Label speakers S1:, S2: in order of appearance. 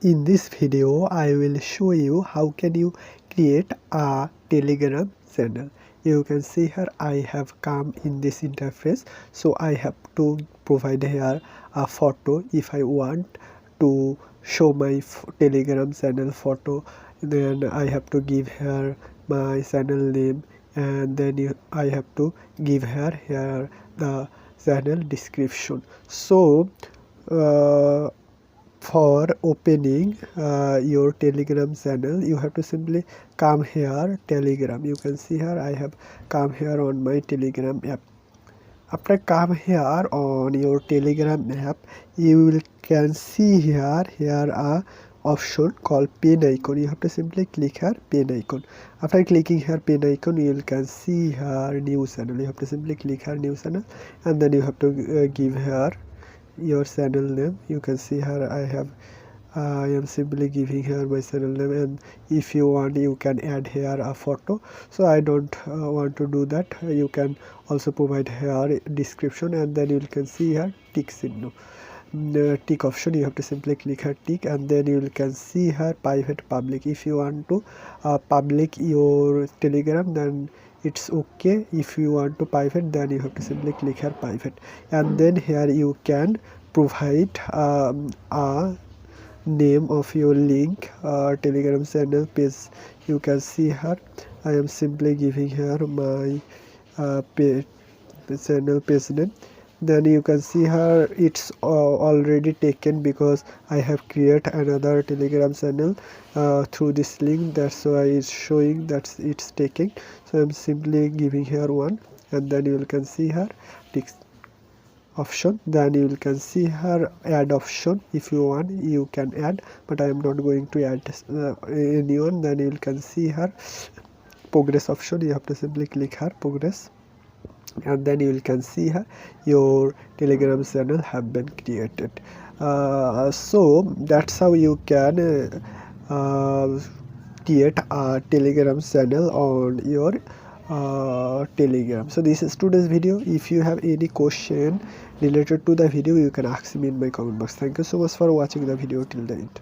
S1: In this video, I will show you how can you create a Telegram channel. You can see here I have come in this interface, so I have to provide here a photo. If I want to show my Telegram channel photo, then I have to give here my channel name, and then I have to give here the channel description. So for opening your Telegram channel, you have to simply come here, Telegram. You can see here I have come here on my Telegram app. After come here on your Telegram app, you will can see here a option called pen icon. You have to simply click here pen icon. After clicking here pen icon, you can see here new channel. You have to simply click here new channel, and then you have to give here your channel name. You can see here I am simply giving here my channel name, and if you want you can add here a photo. So I don't want to do that. You can also provide here description, and then you can see here tick signal, the tick option. You have to simply click here tick, and then you can see here private public. If you want to public your Telegram, then it's okay. If you want to private, then you have to simply click here private, and then here you can provide a name of your link Telegram channel page. You can see here I am simply giving here my channel page name. Then you can see here it's already taken because I have created another Telegram channel through this link. That's why it's showing that it's taking. So I'm simply giving here one, and then you can see here text option. Then you can see here add option. If you want you can add, but I am not going to add anyone. Then you can see here progress option. You have to simply click here progress, and then you can see here your Telegram channel have been created. So that's how you can create a Telegram channel on your Telegram. So this is today's video. If you have any question related to the video, you can ask me in my comment box. Thank you so much for watching the video till the end.